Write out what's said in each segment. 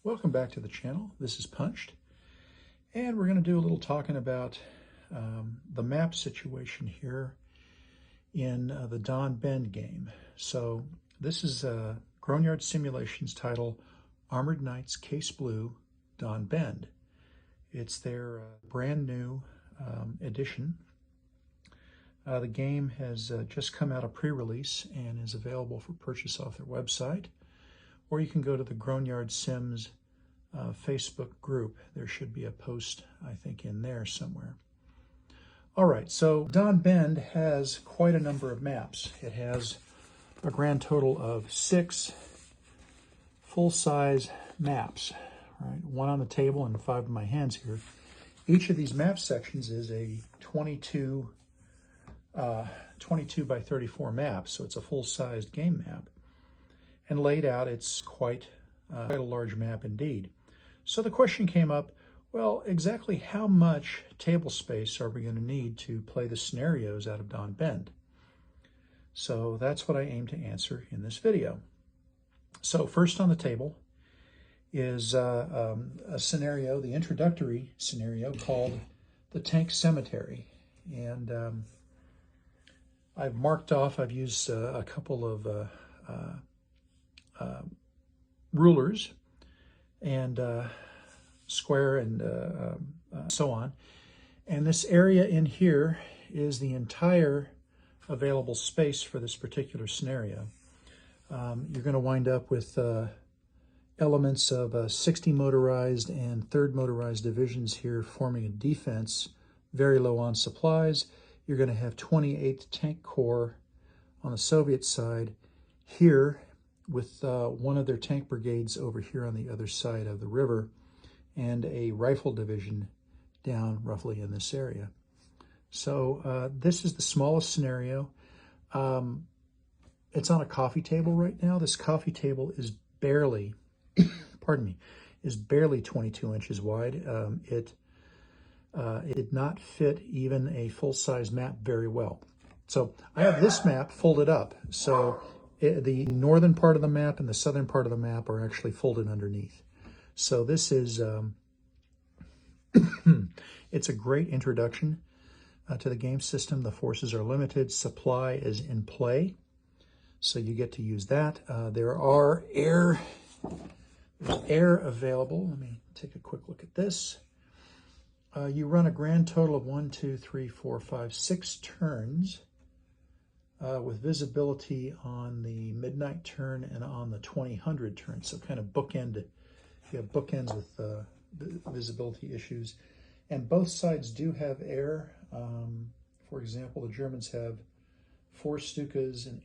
Welcome back to the channel. This is Punched, and we're going to do a little talking about the map situation here in the Don Bend game. So this is Grognard Simulations title, Armored Knights Case Blue Don Bend. It's their brand new edition. The game has just come out of pre-release and is available for purchase off their website, or you can go to the Grognard Sims Facebook group. There should be a post, I think, in there somewhere. All right, so Don Bend has quite a number of maps. It has a grand total of 6 full-size maps, right? 1 on the table and 5 in my hands here. Each of these map sections is a 22 by 34 map, so it's a full-sized game map. And laid out, it's quite a large map indeed. So the question came up, well, exactly how much table space are we going to need to play the scenarios out of Don Bend? So that's what I aim to answer in this video. So first on the table is a scenario, the introductory scenario called the Tank Cemetery. And I've marked off, I've used a couple of rulers and square and so on. And this area in here is the entire available space for this particular scenario. You're going to wind up with elements of 60 motorized and 3rd motorized divisions here forming a defense, very low on supplies. You're going to have 28 tank corps on the Soviet side here, with one of their tank brigades over here on the other side of the river, and a rifle division down roughly in this area. So this is the smallest scenario. It's on a coffee table right now. This coffee table is barely, pardon me, is barely 22 inches wide. It did not fit even a full-size map very well. So I have this map folded up. So the northern part of the map and the southern part of the map are actually folded underneath. So this is, it's a great introduction to the game system. The forces are limited. Supply is in play, so you get to use that. There's air available. Let me take a quick look at this. You run a grand total of 1, 2, 3, 4, 5, 6 turns. With visibility on the midnight turn and on the 2000 turn. So kind of bookend, you have bookends with visibility issues. And both sides do have air. For example, the Germans have 4 Stukas and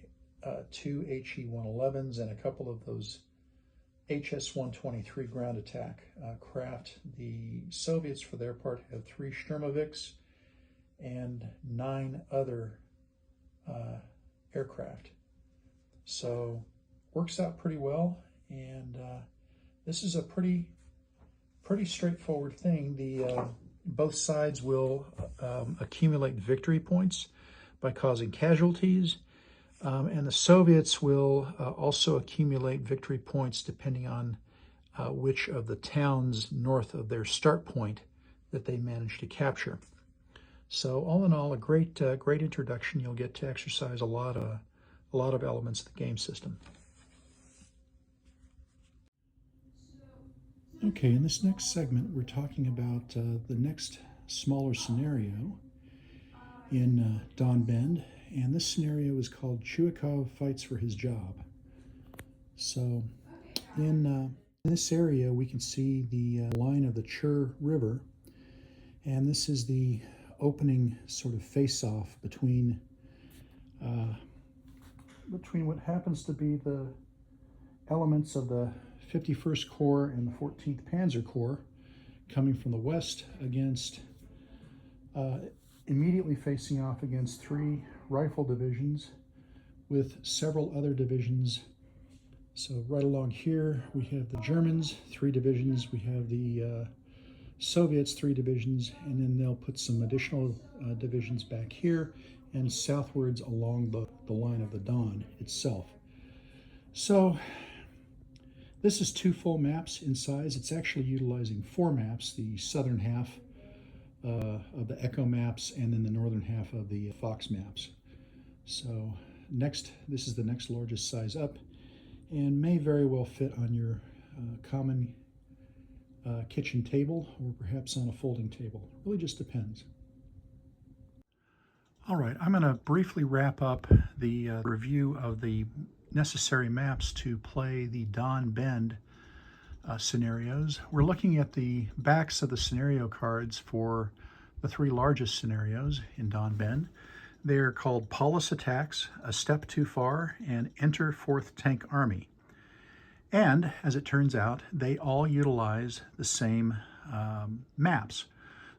2 HE-111s and a couple of those HS-123 ground attack craft. The Soviets, for their part, have 3 Sturmovix and 9 other aircraft. So works out pretty well, and this is a pretty straightforward thing. The both sides will accumulate victory points by causing casualties, and the Soviets will also accumulate victory points depending on which of the towns north of their start point that they manage to capture. So all in all, a great introduction. You'll get to exercise a lot of elements of the game system. Okay, in this next segment, we're talking about the next smaller scenario in Don Bend, and this scenario is called Chuikov Fights for His Job. So in this area, we can see the line of the Chur River, and this is the opening sort of face-off between what happens to be the elements of the 51st Corps and the 14th Panzer Corps coming from the west against, immediately facing off against 3 rifle divisions with several other divisions. So right along here we have the Germans, 3 divisions, we have the Soviets, 3 divisions, and then they'll put some additional divisions back here and southwards along the line of the Don itself. So This is 2 full maps in size. It's actually utilizing 4 maps, the southern half of the Echo maps and then the northern half of the Fox maps. So this is the next largest size up and may very well fit on your common kitchen table or perhaps on a folding table. It really just depends. All right, I'm going to briefly wrap up the review of the necessary maps to play the Don Bend scenarios. We're looking at the backs of the scenario cards for the 3 largest scenarios in Don Bend. They're called Paulus Attacks, A Step Too Far, and Enter 4th Tank Army. And, as it turns out, they all utilize the same maps,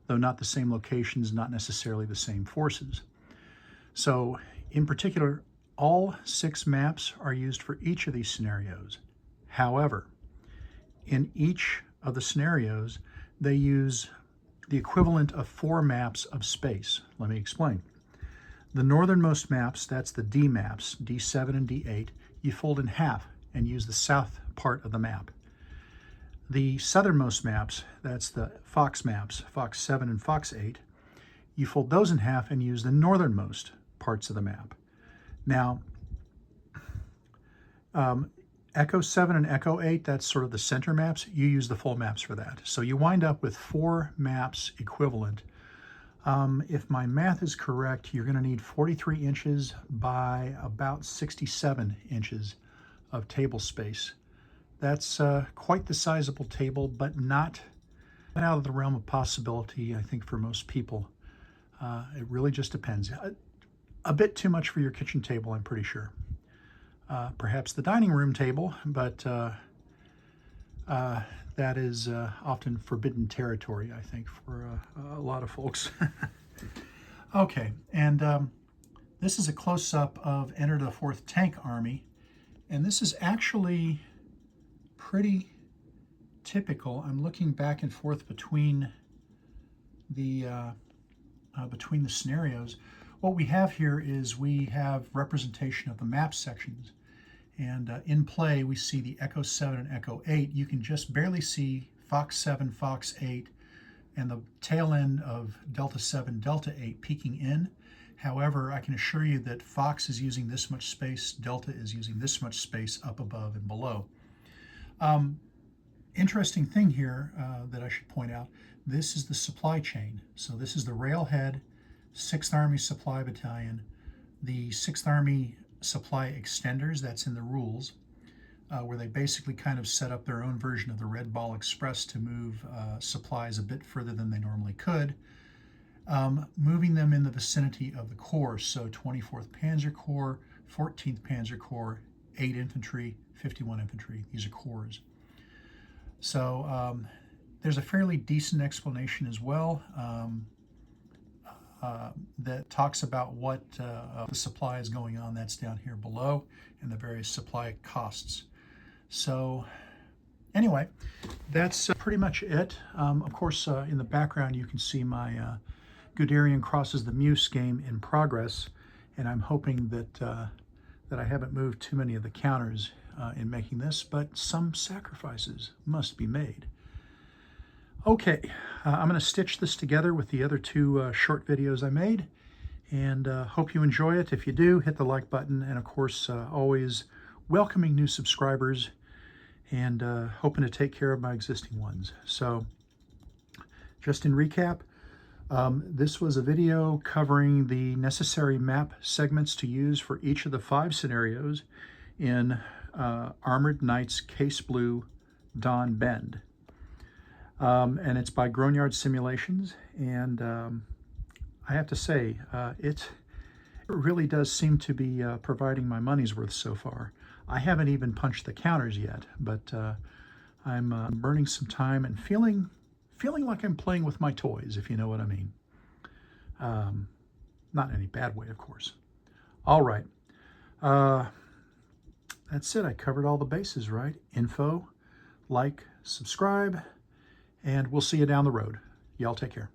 though not the same locations, not necessarily the same forces. So, in particular, all 6 maps are used for each of these scenarios. However, in each of the scenarios, they use the equivalent of 4 maps of space. Let me explain. The northernmost maps, that's the D maps, D7 and D8, you fold in half and use the south part of the map. The southernmost maps, that's the Fox maps, Fox 7 and Fox 8, you fold those in half and use the northernmost parts of the map. Now, Echo 7 and Echo 8, that's sort of the center maps, you use the full maps for that. So you wind up with 4 maps equivalent. If my math is correct, you're going to need 43 inches by about 67 inches of table space. That's quite the sizable table, but not out of the realm of possibility, I think, for most people. It really just depends. A bit too much for your kitchen table, I'm pretty sure. Perhaps the dining room table, but that is often forbidden territory, I think, for a lot of folks. Okay, and this is a close-up of Enter the 4th Tank Army, and this is actually pretty typical. I'm looking back and forth between the scenarios. What we have here is we have representation of the map sections. And in play, we see the Echo 7 and Echo 8. You can just barely see Fox 7, Fox 8, and the tail end of Delta 7, Delta 8 peeking in. However, I can assure you that Fox is using this much space, Delta is using this much space up above and below. Interesting thing here that I should point out, this is the supply chain. So this is the railhead, 6th Army Supply Battalion, the 6th Army Supply Extenders, that's in the rules, where they basically kind of set up their own version of the Red Ball Express to move supplies a bit further than they normally could, moving them in the vicinity of the corps. So 24th Panzer Corps, 14th Panzer Corps, 8 Infantry, 51 Infantry. These are corps. So there's a fairly decent explanation as well that talks about what the supply is going on. That's down here below, and the various supply costs. So anyway, that's pretty much it. Of course, in the background, you can see my Guderian Crosses the Muse game in progress, and I'm hoping that that I haven't moved too many of the counters in making this, but some sacrifices must be made. Okay, I'm going to stitch this together with the other 2 short videos I made, and hope you enjoy it. If you do, hit the like button, and of course, always welcoming new subscribers and hoping to take care of my existing ones. So, just in recap, this was a video covering the necessary map segments to use for each of the 5 scenarios in Armored Knights Case Blue Don Bend. And it's by Grognard Simulations, and I have to say, it really does seem to be providing my money's worth so far. I haven't even punched the counters yet, but I'm burning some time and feeling like I'm playing with my toys, if you know what I mean. Not in any bad way, of course. All right. That's it. I covered all the bases, right? Info, like, subscribe, and we'll see you down the road. Y'all take care.